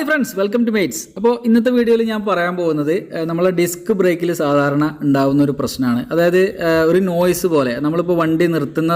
Hi friends, welcome to Mates. അപ്പോൾ ഇന്നത്തെ വീഡിയോയിൽ ഞാൻ പറയാൻ പോകുന്നത് നമ്മളെ ഡിസ്ക് ബ്രേക്കിൽ സാധാരണ ഉണ്ടാകുന്ന ഒരു പ്രശ്നമാണ്. അതായത് ഒരു നോയ്സ് പോലെ നമ്മളിപ്പോൾ വണ്ടി നിർത്തുന്ന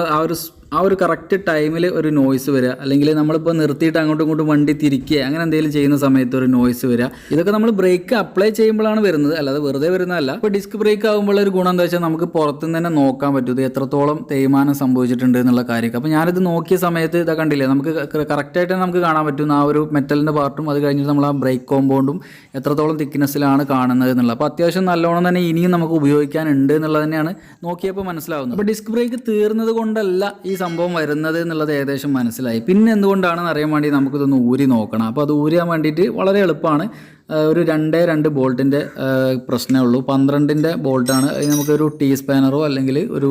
ആ ഒരു കറക്റ്റ് ടൈമിൽ ഒരു നോയ്സ് വരിക, അല്ലെങ്കിൽ നമ്മളിപ്പോൾ നിർത്തിയിട്ട് അങ്ങോട്ടും ഇങ്ങോട്ടും വണ്ടി തിരിക്കുക, അങ്ങനെ എന്തെങ്കിലും ചെയ്യുന്ന സമയത്ത് ഒരു നോയ്സ് വരിക. ഇതൊക്കെ നമ്മൾ ബ്രേക്ക് അപ്ലൈ ചെയ്യുമ്പോഴാണ് വരുന്നത്, അല്ലാതെ വെറുതെ വരുന്നതല്ല. ഇപ്പോൾ ഡിസ്ക് ബ്രേക്ക് ആകുമ്പോൾ ഒരു ഗുണം എന്താ വെച്ചാൽ നമുക്ക് പുറത്തുനിന്ന് തന്നെ നോക്കാൻ പറ്റും ഇത് എത്രത്തോളം തേയ്മാനം സംഭവിച്ചിട്ടുണ്ട് എന്നുള്ള കാര്യമൊക്കെ. അപ്പോൾ ഞാനിത് നോക്കിയ സമയത്ത് ഇതൊക്കെ കണ്ടില്ലേ, നമുക്ക് കറക്റ്റായിട്ട് നമുക്ക് കാണാൻ പറ്റും ആ ഒരു മെറ്റലിൻ്റെ പാർട്ടും അത് കഴിഞ്ഞിട്ട് നമ്മൾ ആ ബ്രേക്ക് കോമ്പൗണ്ടും എത്രത്തോളം തിക്നെസ്സിലാണ് കാണുന്നത് എന്നുള്ളത്. അപ്പോൾ അത്യാവശ്യം നല്ലോണം തന്നെ ഇനിയും നമുക്ക് ഉപയോഗിക്കാനുണ്ട് എന്നുള്ളത് തന്നെയാണ് നോക്കിയപ്പോൾ മനസ്സിലാവുന്നത്. അപ്പോൾ ഡിസ്ക് ബ്രേക്ക് തീർന്നത് കൊണ്ടല്ല ഈ സംഭവം വരുന്നത് എന്നുള്ളത് ഏകദേശം മനസ്സിലായി. പിന്നെ എന്തുകൊണ്ടാണെന്ന് അറിയാൻ വേണ്ടി നമുക്കിതൊന്ന് ഊരി നോക്കണം. അപ്പോൾ അത് ഊരിയാൻ വേണ്ടിയിട്ട് വളരെ എളുപ്പമാണ്. ഒരു 2 ബോൾട്ടിൻ്റെ പ്രശ്നമേ ഉള്ളൂ. 12ൻ്റെ ബോൾട്ടാണ്. നമുക്കൊരു ടീ സ്പാനറോ അല്ലെങ്കിൽ ഒരു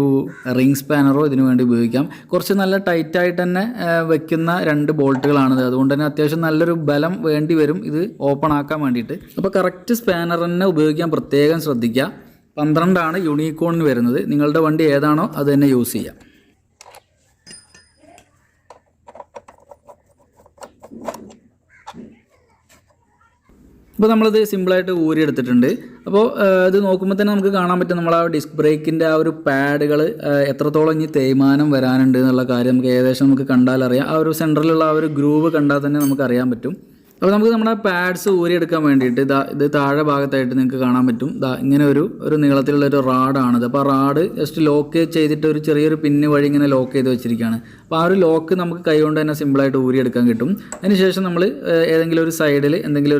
റിംഗ് സ്പാനറോ ഇതിനു വേണ്ടി ഉപയോഗിക്കാം. കുറച്ച് നല്ല ടൈറ്റായിട്ട് തന്നെ വെക്കുന്ന 2 ബോൾട്ടുകളാണിത്. അതുകൊണ്ട് തന്നെ അത്യാവശ്യം നല്ലൊരു ബലം വേണ്ടി വരും ഇത് ഓപ്പൺ ആക്കാൻ വേണ്ടിയിട്ട്. അപ്പോൾ കറക്റ്റ് സ്പാനർ തന്നെ ഉപയോഗിക്കാൻ പ്രത്യേകം ശ്രദ്ധിക്കുക. 12 യൂണിക്കോണിന് വരുന്നത്. നിങ്ങളുടെ വണ്ടി ഏതാണോ അത് തന്നെ യൂസ് ചെയ്യാം. അപ്പോൾ നമ്മളിത് സിമ്പിളായിട്ട് ഊരിയെടുത്തിട്ടുണ്ട്. അപ്പോൾ ഇത് നോക്കുമ്പോൾ തന്നെ നമുക്ക് കാണാൻ പറ്റും നമ്മൾ ആ ഡിസ്ക് ബ്രേക്കിൻ്റെ ആ ഒരു പാഡുകൾ എത്രത്തോളം ഇനി തേയ്മാനം വരാനുണ്ട് എന്നുള്ള കാര്യം നമുക്ക് ഏകദേശം നമുക്ക് കണ്ടാൽ അറിയാം. ആ ഒരു സെൻറ്ററിലുള്ള ആ ഒരു ഗ്രൂവ് കണ്ടാൽ തന്നെ നമുക്ക് അറിയാൻ പറ്റും. അപ്പോൾ നമുക്ക് നമ്മുടെ പാഡ്സ് ഊരിയെടുക്കാൻ വേണ്ടിയിട്ട് ഇത് താഴെ ഭാഗത്തായിട്ട് നിങ്ങൾക്ക് കാണാൻ പറ്റും. ഇങ്ങനെ ഒരു നീളത്തിലുള്ളൊരു റാഡാണിത്. അപ്പോൾ ആ റാഡ് ജസ്റ്റ് ലോക്ക് ചെയ്തിട്ട് ഒരു ചെറിയൊരു പിന്ന് വഴി ഇങ്ങനെ ലോക്ക് ചെയ്ത് വെച്ചിരിക്കുകയാണ്. അപ്പോൾ ആ ഒരു ലോക്ക് നമുക്ക് കൈകൊണ്ട് തന്നെ സിമ്പിളായിട്ട് ഊരിയെടുക്കാൻ കിട്ടും. അതിനുശേഷം നമ്മൾ ഏതെങ്കിലും ഒരു സൈഡിൽ എന്തെങ്കിലും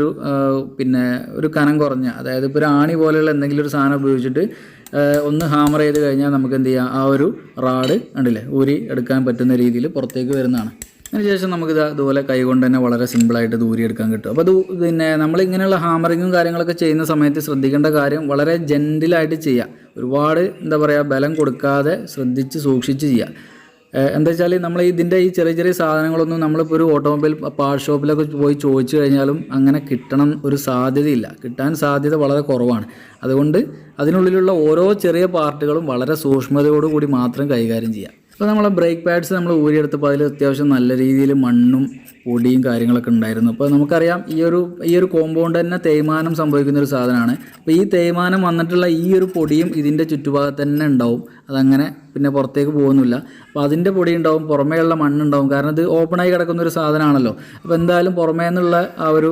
ഒരു കനം കുറഞ്ഞ, അതായത് ഇപ്പോൾ ഒരു ആണി പോലെയുള്ള എന്തെങ്കിലും ഒരു സാധനം ഉപയോഗിച്ചിട്ട് ഒന്ന് ഹാമർ ചെയ്ത് കഴിഞ്ഞാൽ നമുക്ക് എന്ത് ചെയ്യാം, ആ ഒരു റാഡ് കണ്ടില്ലേ ഊരി എടുക്കാൻ പറ്റുന്ന രീതിയിൽ പുറത്തേക്ക് വരുന്നതാണ്. അതിനുശേഷം നമുക്കിത് ഇതുപോലെ കൈകൊണ്ട് തന്നെ വളരെ സിമ്പിളായിട്ട് ഊരിയെടുക്കാൻ കിട്ടും. അപ്പോൾ നമ്മളിങ്ങനെയുള്ള ഹാമറിങ്ങും കാര്യങ്ങളൊക്കെ ചെയ്യുന്ന സമയത്ത് ശ്രദ്ധിക്കേണ്ട കാര്യം വളരെ ജെൻറ്റിലായിട്ട് ചെയ്യുക. ഒരുപാട് ബലം കൊടുക്കാതെ ശ്രദ്ധിച്ച് സൂക്ഷിച്ച് ചെയ്യുക. എന്താ വെച്ചാൽ നമ്മൾ ഇതിൻ്റെ ഈ ചെറിയ ചെറിയ സാധനങ്ങളൊന്നും നമ്മളിപ്പോൾ ഒരു ഓട്ടോമൊബൈൽ പാർട്ട് ഷോപ്പിലൊക്കെ പോയി ചോദിച്ചു കഴിഞ്ഞാലും അങ്ങനെ കിട്ടണം ഒരു സാധ്യതയില്ല. കിട്ടാൻ സാധ്യത വളരെ കുറവാണ്. അതുകൊണ്ട് അതിനുള്ളിലുള്ള ഓരോ ചെറിയ പാർട്ടുകളും വളരെ സൂക്ഷ്മതയോടുകൂടി മാത്രം കൈകാര്യം ചെയ്യുക. അപ്പോൾ നമ്മളെ ബ്രേക്ക് പാഡ്സ് നമ്മൾ ഊരിയെടുത്തപ്പോൾ അതിൽ അത്യാവശ്യം നല്ല രീതിയിൽ മണ്ണും പൊടിയും കാര്യങ്ങളൊക്കെ ഉണ്ടായിരുന്നു. അപ്പോൾ നമുക്കറിയാം ഈ ഒരു കോമ്പൗണ്ട് തന്നെ തേയ്മാനം സംഭവിക്കുന്ന ഒരു സാധനമാണ്. അപ്പോൾ ഈ തേയ്മാനം വന്നിട്ടുള്ള ഈ ഒരു പൊടിയും ഇതിൻ്റെ ചുറ്റുഭാഗത്ത് തന്നെ ഉണ്ടാവും. അതങ്ങനെ പിന്നെ പുറത്തേക്ക് പോകുന്നില്ല. അപ്പോൾ അതിൻ്റെ പൊടി ഉണ്ടാവും, പുറമേയുള്ള മണ്ണുണ്ടാവും. കാരണം ഇത് ഓപ്പണായി കിടക്കുന്ന ഒരു സാധനമാണല്ലോ. അപ്പോൾ എന്തായാലും പുറമേ നിന്നുള്ള ആ ഒരു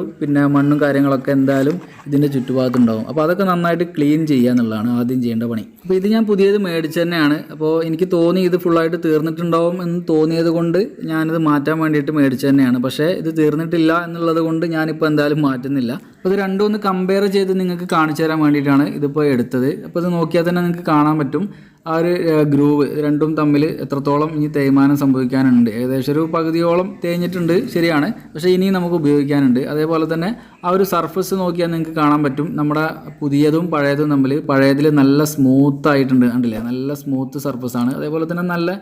മണ്ണും കാര്യങ്ങളൊക്കെ എന്തായാലും ഇതിൻ്റെ ചുറ്റുഭാഗത്തുണ്ടാവും. അപ്പോൾ അതൊക്കെ നന്നായിട്ട് ക്ലീൻ ചെയ്യുക എന്നുള്ളതാണ് ആദ്യം ചെയ്യേണ്ട പണി. അപ്പോൾ ഇത് ഞാൻ പുതിയത് മേടിച്ച് തന്നെയാണ്. അപ്പോൾ എനിക്ക് തോന്നി ഇത് ഫുള്ളായിട്ട് തീർന്നിട്ടുണ്ടാവും എന്ന് തോന്നിയത് കൊണ്ട് ഞാനിത് മാറ്റാൻ വേണ്ടിയിട്ട് മേടിച്ച് തന്നെയാണ്. പക്ഷേ ഇത് തീർന്നിട്ടില്ല എന്നുള്ളത് കൊണ്ട് ഞാനിപ്പോൾ എന്തായാലും മാറ്റുന്നില്ല. അപ്പോൾ ഇത് രണ്ടും ഒന്ന് കമ്പയർ ചെയ്ത് നിങ്ങൾക്ക് കാണിച്ചു തരാൻ വേണ്ടിയിട്ടാണ് ഇതിപ്പോൾ എടുത്തത്. അപ്പോൾ ഇത് നോക്കിയാൽ തന്നെ നിങ്ങൾക്ക് കാണാൻ പറ്റും ആ ഒരു ഗ്രൂവ് രണ്ടും തമ്മിൽ എത്രത്തോളം ഇനി തേയ്മാനം സംഭവിക്കാനുണ്ട്. ഏകദേശം ഒരു പകുതിയോളം തേഞ്ഞിട്ടുണ്ട്, ശരിയാണ്. പക്ഷേ ഇനിയും നമുക്ക് ഉപയോഗിക്കാനുണ്ട്. അതേപോലെ തന്നെ ആ ഒരു സർഫസ് നോക്കിയാൽ നിങ്ങൾക്ക് കാണാൻ പറ്റും നമ്മുടെ പുതിയതും പഴയതും തമ്മിൽ. പഴയതിൽ നല്ല സ്മൂത്ത് ആയിട്ടുണ്ട്, കണ്ടില്ലേ, നല്ല സ്മൂത്ത് സർഫസാണ്. അതേപോലെ തന്നെ നല്ല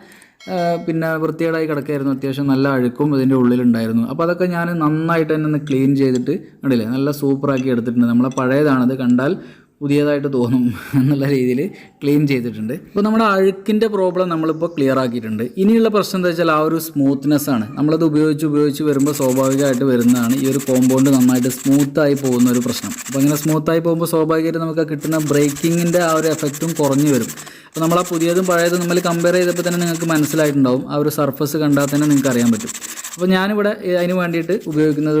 വൃത്തികേടായി കിടക്കായിരുന്നു. അത്യാവശ്യം നല്ല അഴുക്കും ഇതിൻ്റെ ഉള്ളിലുണ്ടായിരുന്നു. അപ്പോൾ അതൊക്കെ ഞാൻ നന്നായിട്ട് തന്നെ ഒന്ന് ക്ലീൻ ചെയ്തിട്ട് കണ്ടില്ലേ നല്ല സൂപ്പറാക്കി എടുത്തിട്ടുണ്ട്. നമ്മളെ പഴയതാണത്, കണ്ടാൽ പുതിയതായിട്ട് തോന്നും എന്നുള്ള രീതിയിൽ ക്ലീൻ ചെയ്തിട്ടുണ്ട്. അപ്പോൾ നമ്മുടെ അഴുക്കിൻ്റെ പ്രോബ്ലം നമ്മളിപ്പോൾ ക്ലിയർ ആക്കിയിട്ടുണ്ട്. ഇനിയുള്ള പ്രശ്നം എന്താ വെച്ചാൽ ആ ഒരു സ്മൂത്ത്നെസ് ആണ്. നമ്മളത് ഉപയോഗിച്ച് വരുമ്പോൾ സ്വാഭാവികമായിട്ട് വരുന്നതാണ് ഈ ഒരു കോമ്പൗണ്ട് നന്നായിട്ട് സ്മൂത്തായി പോകുന്ന ഒരു പ്രശ്നം. അപ്പോൾ അങ്ങനെ സ്മൂത്തായി പോകുമ്പോൾ സ്വാഭാവികമായിട്ട് നമുക്ക് കിട്ടുന്ന ബ്രേക്കിങ്ങിൻ്റെ ആ ഒരു എഫക്റ്റും കുറഞ്ഞു വരും. അപ്പോൾ നമ്മൾ ആ പുതിയതും പഴയതും നമ്മൾ കമ്പയർ ചെയ്തപ്പോൾ തന്നെ നിങ്ങൾക്ക് മനസ്സിലായിട്ടുണ്ടാവും. ആ ഒരു സർഫസ് കണ്ടാൽ തന്നെ നിങ്ങൾക്ക് അറിയാൻ പറ്റും. അപ്പോൾ ഞാനിവിടെ അതിന് വേണ്ടിയിട്ട് ഉപയോഗിക്കുന്നത്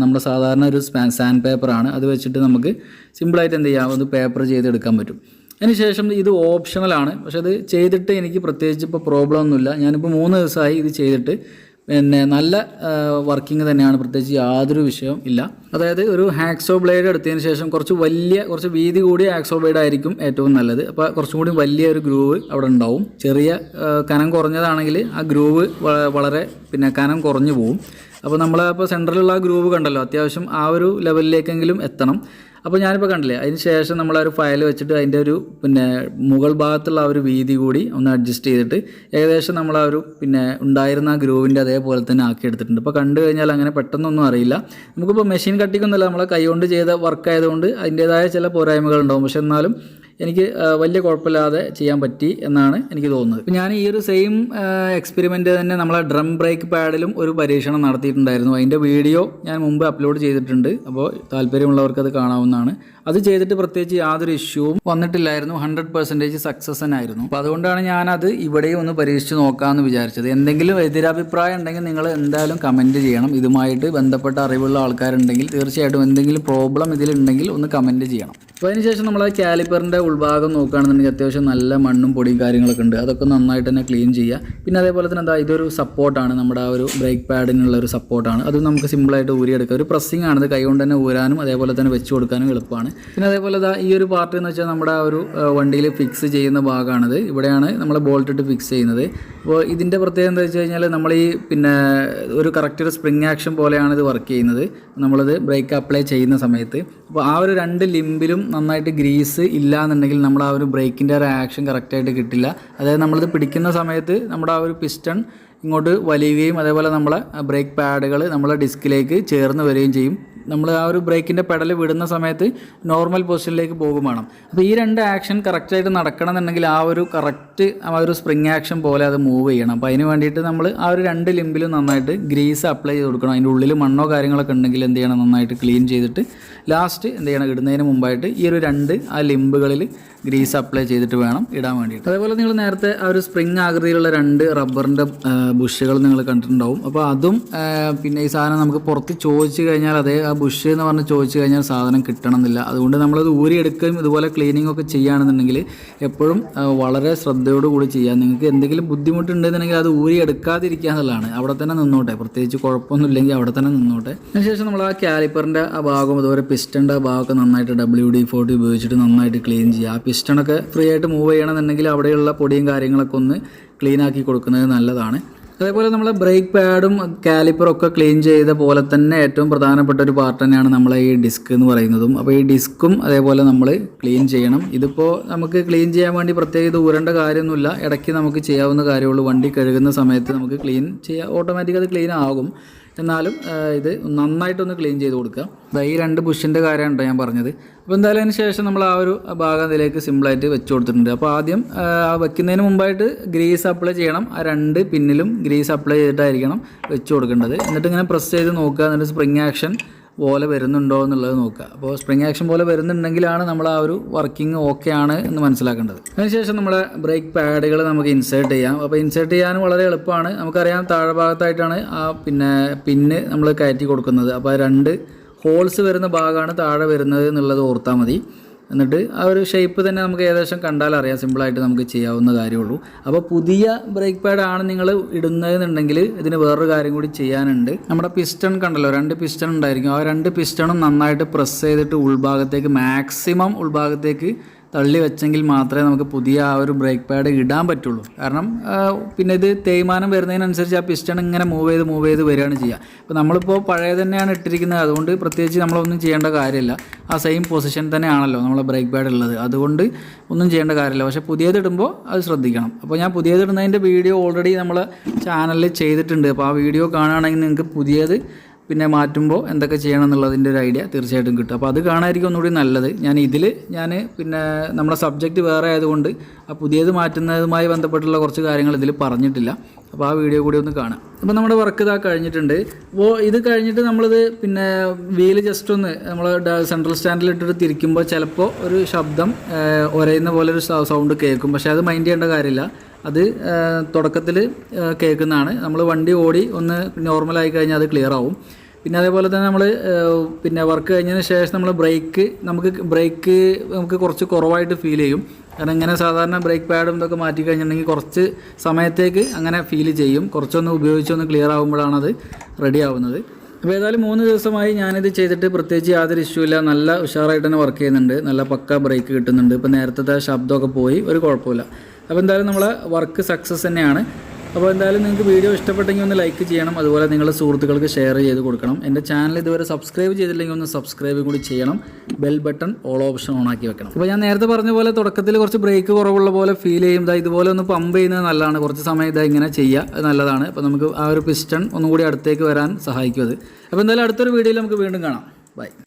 നമ്മുടെ സാധാരണ ഒരു സാൻഡ് പേപ്പറാണ്. അത് വെച്ചിട്ട് നമുക്ക് സിമ്പിളായിട്ട് എന്ത് ചെയ്യാം, അത് പേപ്പർ ചെയ്തെടുക്കാൻ പറ്റും. അതിനുശേഷം ഇത് ഓപ്ഷണലാണ്. പക്ഷെ അത് ചെയ്തിട്ട് എനിക്ക് പ്രത്യേകിച്ച് ഇപ്പോൾ പ്രോബ്ലം ഒന്നുമില്ല. ഞാനിപ്പോൾ 3 ദിവസമായി ഇത് ചെയ്തിട്ട് നല്ല വർക്കിംഗ് തന്നെയാണ്, പ്രത്യേകിച്ച് യാതൊരു വിഷയവും ഇല്ല. അതായത് ഒരു ഹാക്സോ ബ്ലേഡ് എടുത്തതിന് ശേഷം കുറച്ച് വീതി കൂടിയ ഹാക്സോ ബ്ലേഡ് ആയിരിക്കും ഏറ്റവും നല്ലത്. അപ്പോൾ കുറച്ചും കൂടി വലിയ ഒരു ഗ്രൂവ് അവിടെ ഉണ്ടാവും. ചെറിയ കനം കുറഞ്ഞതാണെങ്കിൽ ആ ഗ്രൂവ് വളരെ കനം കുറഞ്ഞു പോവും. അപ്പോൾ നമ്മളപ്പോൾ സെൻറ്ററിലുള്ള ആ ഗ്രൂവ് കണ്ടല്ലോ, അത്യാവശ്യം ആ ഒരു ലെവലിലേക്കെങ്കിലും എത്തണം. അപ്പോൾ ഞാനിപ്പോൾ കണ്ടില്ലേ, അതിന് ശേഷം നമ്മൾ ആ ഒരു ഫയൽ വെച്ചിട്ട് അതിൻ്റെ ഒരു മുകൾ ഭാഗത്തുള്ള ആ ഒരു വീതി കൂടി ഒന്ന് അഡ്ജസ്റ്റ് ചെയ്തിട്ട് ഏകദേശം നമ്മൾ ആ ഒരു ഉണ്ടായിരുന്ന ആ ഗ്രൂവിൻ്റെ അതേപോലെ തന്നെ ആക്കി എടുത്തിട്ടുണ്ട്. അപ്പോൾ കണ്ടു കഴിഞ്ഞാൽ അങ്ങനെ പെട്ടെന്നൊന്നും അറിയില്ല. നമുക്കിപ്പോൾ മെഷീൻ കട്ടിങ്ങൊന്നുമല്ല, നമ്മളെ കൈകൊണ്ട് ചെയ്ത വർക്ക് ആയതുകൊണ്ട് അതിൻ്റേതായ ചില പോരായ്മകളുണ്ടാവും. പക്ഷെ എന്നാലും എനിക്ക് വലിയ കുഴപ്പമില്ലാതെ ചെയ്യാൻ പറ്റി എന്നാണ് എനിക്ക് തോന്നുന്നത്. അപ്പോൾ ഞാൻ ഈ ഒരു സെയിം എക്സ്പെരിമെൻറ്റ് തന്നെ നമ്മളെ ഡ്രം ബ്രേക്ക് പാഡിലും ഒരു പരീക്ഷണം നടത്തിയിട്ടുണ്ടായിരുന്നു. അതിൻ്റെ വീഡിയോ ഞാൻ മുമ്പ് അപ്ലോഡ് ചെയ്തിട്ടുണ്ട്. അപ്പോൾ താല്പര്യമുള്ളവർക്ക് അത് കാണാവുന്നതാണ്. അത് ചെയ്തിട്ട് പ്രത്യേകിച്ച് യാതൊരു ഇഷ്യൂവും വന്നിട്ടില്ലായിരുന്നു. 100% സക്സസ് തന്നെ ആയിരുന്നു. അപ്പോൾ അതുകൊണ്ടാണ് ഞാനത് ഇവിടെയും ഒന്ന് പരീക്ഷിച്ച് നോക്കാമെന്ന് വിചാരിച്ചത്. എന്തെങ്കിലും എതിരഭിപ്രായം ഉണ്ടെങ്കിൽ നിങ്ങൾ എന്തായാലും കമൻറ്റ് ചെയ്യണം. ഇതുമായിട്ട് ബന്ധപ്പെട്ട അറിവുള്ള ആൾക്കാരുണ്ടെങ്കിൽ തീർച്ചയായിട്ടും എന്തെങ്കിലും പ്രോബ്ലം ഇതിലുണ്ടെങ്കിൽ ഒന്ന് കമൻറ്റ് ചെയ്യണം. അപ്പോൾ അതിനുശേഷം നമ്മൾ കാലിപ്പറിൻ്റെ ഉൾഭാഗം നോക്കുകയാണെന്നുണ്ടെങ്കിൽ അത്യാവശ്യം നല്ല മണ്ണും പൊടിയും കാര്യങ്ങളൊക്കെ ഉണ്ട്. അതൊക്കെ നന്നായിട്ട് തന്നെ ക്ലീൻ ചെയ്യുക. പിന്നെ അതേപോലെ തന്നെ ഇതൊരു സപ്പോർട്ടാണ്, നമ്മുടെ ആ ഒരു ബ്രേക്ക് പാഡിനുള്ള ഒരു സപ്പോർട്ടാണ്. അത് നമുക്ക് സിമ്പിളായിട്ട് ഊരിയെടുക്കാം. ഒരു പ്രസ്സിംഗ് ആണ്, ഇത് കൈകൊണ്ട് തന്നെ ഊരാനും അതേപോലെ തന്നെ വെച്ച് കൊടുക്കാനും എളുപ്പമാണ്. പിന്നെ അതേപോലെ ഈ ഒരു പാർട്ട് എന്ന് വെച്ചാൽ നമ്മുടെ ആ ഒരു വണ്ടിയിൽ ഫിക്സ് ചെയ്യുന്ന ഭാഗമാണിത്. ഇവിടെയാണ് നമ്മൾ ബോൾട്ട് ഇട്ട് ഫിക്സ് ചെയ്യുന്നത്. അപ്പോൾ ഇതിൻ്റെ പ്രത്യേകത എന്താ വെച്ച് കഴിഞ്ഞാൽ നമ്മൾ ഈ ഒരു കറക്റ്റ് ഒരു സ്പ്രിങ് ആക്ഷൻ പോലെയാണ് ഇത് വർക്ക് ചെയ്യുന്നത് നമ്മളത് ബ്രേക്ക് അപ്ലൈ ചെയ്യുന്ന സമയത്ത്. അപ്പോൾ ആ ഒരു 2 ലിംബിലും നന്നായിട്ട് ഗ്രീസ് ഇല്ല എന്നുണ്ടെങ്കിൽ നമ്മൾ ആ ഒരു ബ്രേക്കിൻ്റെ ഒരു ആക്ഷൻ കറക്റ്റായിട്ട് കിട്ടില്ല. അതായത് നമ്മളിത് പിടിക്കുന്ന സമയത്ത് നമ്മുടെ ആ ഒരു പിസ്റ്റൺ ഇങ്ങോട്ട് വലിയുകയും അതേപോലെ നമ്മളെ ബ്രേക്ക് പാഡുകൾ നമ്മളെ ഡിസ്കിലേക്ക് ചേർന്ന് വരികയും ചെയ്യും. നമ്മൾ ആ ഒരു ബ്രേക്കിൻ്റെ പെഡൽ വിടുന്ന സമയത്ത് നോർമൽ പൊസിഷനിലേക്ക് പോകും വേണം. അപ്പോൾ ഈ 2 ആക്ഷൻ കറക്റ്റായിട്ട് നടക്കണം എന്നുണ്ടെങ്കിൽ ആ ഒരു കറക്റ്റ് ആ ഒരു സ്പ്രിങ് ആക്ഷൻ പോലെ അത് മൂവ് ചെയ്യണം. അപ്പോൾ അതിന് വേണ്ടിയിട്ട് നമ്മൾ ആ ഒരു 2 ലിംബിലും നന്നായിട്ട് ഗ്രീസ് അപ്ലൈ ചെയ്ത് കൊടുക്കണം. അതിൻ്റെ ഉള്ളിൽ മണ്ണോ കാര്യങ്ങളൊക്കെ ഉണ്ടെങ്കിൽ എന്ത് ചെയ്യണം, നന്നായിട്ട് ക്ലീൻ ചെയ്തിട്ട് ലാസ്റ്റ് എന്ത് ചെയ്യണം, ഇടുന്നതിന് മുമ്പായിട്ട് ഈ ഒരു 2 ആ ലിംബുകളിൽ ഗ്രീസ് അപ്ലൈ ചെയ്തിട്ട് വേണം ഇടാൻ വേണ്ടിയിട്ട്. അതേപോലെ നിങ്ങൾ നേരത്തെ ആ ഒരു സ്പ്രിങ് ആകൃതിയിലുള്ള 2 റബ്ബറിൻ്റെ ബുഷുകൾ നിങ്ങൾ കണ്ടിട്ടുണ്ടാവും. അപ്പോൾ അതും പിന്നെ ഈ സാധനം നമുക്ക് പുറത്ത് ചോദിച്ചു കഴിഞ്ഞാൽ അതേ ആ ബുഷ് എന്ന് പറഞ്ഞ് ചോദിച്ചു കഴിഞ്ഞാൽ സാധനം കിട്ടണമെന്നില്ല. അതുകൊണ്ട് നമ്മളത് ഊരിയെടുക്കുകയും ഇതുപോലെ ക്ലീനിങ് ഒക്കെ ചെയ്യുകയാണെന്നുണ്ടെങ്കിൽ എപ്പോഴും വളരെ ശ്രദ്ധയോടുകൂടി ചെയ്യാം. നിങ്ങൾക്ക് എന്തെങ്കിലും ബുദ്ധിമുട്ടുണ്ടെന്നുണ്ടെങ്കിൽ അത് ഊരിയെടുക്കാതിരിക്കുക എന്നുള്ളതാണ്. അവിടെ തന്നെ നിന്നോട്ടെ, പ്രത്യേകിച്ച് കുഴപ്പമൊന്നുമില്ലെങ്കിൽ അവിടെ തന്നെ നിന്നോട്ടെ. അതിനുശേഷം നമ്മൾ ആ കാലിപ്പറിൻ്റെ ആ ഭാഗം അതുപോലെ പിസ്റ്റൻ്റെ ആ ഭാഗമൊക്കെ നന്നായിട്ട് WD-40 ഉപയോഗിച്ചിട്ട് നന്നായിട്ട് ക്ലീൻ ചെയ്യുക. ആ പിസ്റ്റണൊക്കെ ഫ്രീ ആയിട്ട് മൂവ് ചെയ്യണമെന്നുണ്ടെങ്കിൽ അവിടെയുള്ള പൊടിയും കാര്യങ്ങളൊക്കെ ഒന്ന് ക്ലീൻ ആക്കി കൊടുക്കുന്നത് നല്ലതാണ്. അതേപോലെ നമ്മൾ ബ്രേക്ക് പാഡും കാലിപ്പറും ഒക്കെ ക്ലീൻ ചെയ്ത പോലെ തന്നെ ഏറ്റവും പ്രധാനപ്പെട്ട ഒരു പാർട്ട് തന്നെയാണ് നമ്മളെ ഈ ഡിസ്ക് എന്ന് പറയുന്നതും. അപ്പോൾ ഈ ഡിസ്ക്കും അതേപോലെ നമ്മൾ ക്ലീൻ ചെയ്യണം. ഇതിപ്പോൾ നമുക്ക് ക്ലീൻ ചെയ്യാൻ വേണ്ടി പ്രത്യേകം ഇത് ഊരേണ്ട കാര്യമൊന്നുമില്ല, ഇടയ്ക്ക് നമുക്ക് ചെയ്യാവുന്ന കാര്യമുള്ളൂ. വണ്ടി കഴുകുന്ന സമയത്ത് നമുക്ക് ക്ലീൻ ചെയ്യാം, ഓട്ടോമാറ്റിക് അത് ക്ലീൻ ആകും. എന്നാലും ഇത് നന്നായിട്ടൊന്ന് ക്ലീൻ ചെയ്ത് കൊടുക്കുക. ഈ 2 ബുഷിൻ്റെ കാര്യമാണ് ഞാൻ പറഞ്ഞത്. അപ്പോൾ എന്തായാലും അതിന് ശേഷം നമ്മൾ ആ ഒരു ഭാഗം അതിലേക്ക് സിമ്പിളായിട്ട് വെച്ച് കൊടുത്തിട്ടുണ്ട്. അപ്പോൾ ആദ്യം വെക്കുന്നതിന് മുമ്പായിട്ട് ഗ്രീസ് അപ്ലൈ ചെയ്യണം. ആ 2 പിന്നിലും ഗ്രീസ് അപ്ലൈ ചെയ്തിട്ടായിരിക്കണം വെച്ച് കൊടുക്കേണ്ടത്. എന്നിട്ട് ഇങ്ങനെ പ്രസ് ചെയ്ത് നോക്കുക, എന്നിട്ട് സ്പ്രിങ് ആക്ഷൻ പോലെ വരുന്നുണ്ടോ എന്നുള്ളത് നോക്കുക. അപ്പോൾ സ്പ്രിങ് ആക്ഷൻ പോലെ വരുന്നുണ്ടെങ്കിലാണ് നമ്മൾ ആ ഒരു വർക്കിംഗ് ഓക്കെ ആണ് എന്ന് മനസ്സിലാക്കേണ്ടത്. അതിനുശേഷം നമ്മുടെ ബ്രേക്ക് പാഡുകൾ നമുക്ക് ഇൻസേർട്ട് ചെയ്യാം. അപ്പോൾ ഇൻസേർട്ട് ചെയ്യാനും വളരെ എളുപ്പമാണ്. നമുക്കറിയാം താഴെ ഭാഗത്തായിട്ടാണ് ആ പിന്ന് നമ്മൾ കയറ്റി കൊടുക്കുന്നത്. അപ്പോൾ 2 ഹോൾസ് വരുന്ന ഭാഗമാണ് താഴെ വരുന്നത് എന്നുള്ളത് ഓർത്താൽ മതി. എന്നിട്ട് ആ ഒരു ഷേപ്പ് തന്നെ നമുക്ക് ഏകദേശം കണ്ടാൽ അറിയാം, സിമ്പിളായിട്ട് നമുക്ക് ചെയ്യാവുന്ന കാര്യമുള്ളൂ. അപ്പോൾ പുതിയ ബ്രേക്ക് പാഡാണ് നിങ്ങൾ ഇടുന്നതെന്നുണ്ടെങ്കിൽ ഇതിന് വേറൊരു കാര്യം കൂടി ചെയ്യാനുണ്ട്. നമ്മുടെ പിസ്റ്റൺ കണ്ടല്ലോ, 2 പിസ്റ്റൺ ഉണ്ടായിരിക്കും. ആ 2 പിസ്റ്റണും നന്നായിട്ട് പ്രസ് ചെയ്തിട്ട് ഉൾഭാഗത്തേക്ക് മാക്സിമം ഉൾഭാഗത്തേക്ക് തള്ളി വെച്ചെങ്കിൽ മാത്രമേ നമുക്ക് പുതിയ ആ ഒരു ബ്രേക്ക് പാഡ് ഇടാൻ പറ്റുള്ളൂ. കാരണം പിന്നെ ഇത് തേയ്മാനം വരുന്നതിനനുസരിച്ച് ആ പിസ്റ്റൺ ഇങ്ങനെ മൂവ് ചെയ്ത് വരികയാണ് ചെയ്യുക. ഇപ്പോൾ നമ്മളിപ്പോൾ പഴയ തന്നെയാണ് ഇട്ടിരിക്കുന്നത്, അതുകൊണ്ട് പ്രത്യേകിച്ച് നമ്മളൊന്നും ചെയ്യേണ്ട കാര്യമില്ല. ആ സെയിം പൊസിഷൻ തന്നെയാണല്ലോ നമ്മളെ ബ്രേക്ക് പാഡ് ഉള്ളത്, അതുകൊണ്ട് ഒന്നും ചെയ്യേണ്ട കാര്യമില്ല. പക്ഷേ പുതിയത് ഇടുമ്പോൾ അത് ശ്രദ്ധിക്കണം. അപ്പോൾ ഞാൻ പുതിയത് ഇടുന്നതിൻ്റെ വീഡിയോ ഓൾറെഡി നമ്മളെ ചാനലിൽ ചെയ്തിട്ടുണ്ട്. അപ്പോൾ ആ വീഡിയോ കാണുകയാണെങ്കിൽ നിങ്ങൾക്ക് പുതിയത് പിന്നെ മാറ്റുമ്പോൾ എന്തൊക്കെ ചെയ്യണം എന്നുള്ളതിൻ്റെ ഒരു ഐഡിയ തീർച്ചയായിട്ടും കിട്ടും. അപ്പോൾ അത് കാണാനായിരിക്കും ഒന്നുകൂടി നല്ലത്. ഞാൻ പിന്നെ നമ്മുടെ സബ്ജക്റ്റ് വേറെ ആയതുകൊണ്ട് ആ പുതിയത് മാറ്റുന്നതുമായി ബന്ധപ്പെട്ടുള്ള കുറച്ച് കാര്യങ്ങൾ ഇതിൽ പറഞ്ഞിട്ടില്ല. അപ്പോൾ ആ വീഡിയോ കൂടി ഒന്ന് കാണാം. അപ്പോൾ നമ്മുടെ വർക്ക് ഇതാ കഴിഞ്ഞിട്ടുണ്ട്. അപ്പോൾ ഇത് കഴിഞ്ഞിട്ട് നമ്മളിത് പിന്നെ വീല് ജസ്റ്റ് ഒന്ന് നമ്മൾ സെൻട്രൽ സ്റ്റാൻഡിലിട്ടിട്ട് തിരിക്കുമ്പോൾ ചിലപ്പോൾ ഒരു ശബ്ദം ഒരയുന്ന പോലെ ഒരു സൗണ്ട് കേൾക്കും. പക്ഷേ അത് മൈൻഡ് ചെയ്യേണ്ട കാര്യമില്ല. അത് തുടക്കത്തിൽ കേൾക്കുന്നതാണ്. നമ്മൾ വണ്ടി ഓടി ഒന്ന് നോർമലായി കഴിഞ്ഞാൽ അത് ക്ലിയർ ആവും. പിന്നെ അതേപോലെ തന്നെ നമ്മൾ പിന്നെ വർക്ക് കഴിഞ്ഞതിന് ശേഷം നമ്മൾ ബ്രേക്ക് നമുക്ക് കുറച്ച് കുറവായിട്ട് ഫീൽ ചെയ്യും. കാരണം ഇങ്ങനെ സാധാരണ ബ്രേക്ക് പാഡും ഇതൊക്കെ മാറ്റി കഴിഞ്ഞിട്ടുണ്ടെങ്കിൽ കുറച്ച് സമയത്തേക്ക് അങ്ങനെ ഫീൽ ചെയ്യും. കുറച്ചൊന്ന് ഉപയോഗിച്ചൊന്ന് ക്ലിയർ ആകുമ്പോഴാണത് റെഡി ആവുന്നത്. അപ്പോൾ ഏതായാലും 3 ദിവസമായി ഞാനിത് ചെയ്തിട്ട് പ്രത്യേകിച്ച് യാതൊരു ഇഷ്യൂ ഇല്ല. നല്ല ഉഷാറായിട്ട് തന്നെ വർക്ക് ചെയ്യുന്നുണ്ട്. നല്ല പക്ക ബ്രേക്ക് കിട്ടുന്നുണ്ട്. ഇപ്പോൾ നേരത്തെ ശബ്ദമൊക്കെ പോയി, ഒരു കുഴപ്പമില്ല. അപ്പോൾ എന്തായാലും നമ്മളെ വർക്ക് സക്സസ് തന്നെയാണ്. അപ്പോൾ എന്തായാലും നിങ്ങൾക്ക് വീഡിയോ ഇഷ്ടപ്പെട്ടെങ്കിൽ ഒന്ന് ലൈക്ക് ചെയ്യണം. അതുപോലെ നിങ്ങളുടെ സുഹൃത്തുക്കൾക്ക് ഷെയർ ചെയ്ത് കൊടുക്കണം. എൻ്റെ ചാനൽ ഇതുവരെ സബ്സ്ക്രൈബ് ചെയ്തില്ലെങ്കിൽ ഒന്ന് സബ്സ്ക്രൈബ് കൂടി ചെയ്യണം. Bell button all option on ആക്കി വെക്കണം. അപ്പോൾ ഞാൻ നേരത്തെ പറഞ്ഞ പോലെ തുടക്കത്തിൽ കുറച്ച് ബ്രേക്ക് കുറവുള്ള പോലെ ഫീൽ ചെയ്യും. ഇതുപോലെ ഒന്ന് പമ്പ് ചെയ്യുന്നത് നല്ലതാണ്. കുറച്ച് സമയം ഇങ്ങനെ ചെയ്യുക, അത് നല്ലതാണ്. അപ്പോൾ നമുക്ക് ആ ഒരു പിസ്റ്റൺ ഒന്നും കൂടി അടുത്തേക്ക് വരാൻ സഹായിക്കും അത്. അപ്പോൾ എന്തായാലും അടുത്തൊരു വീഡിയോയിൽ നമുക്ക് വീണ്ടും കാണാം. ബൈ.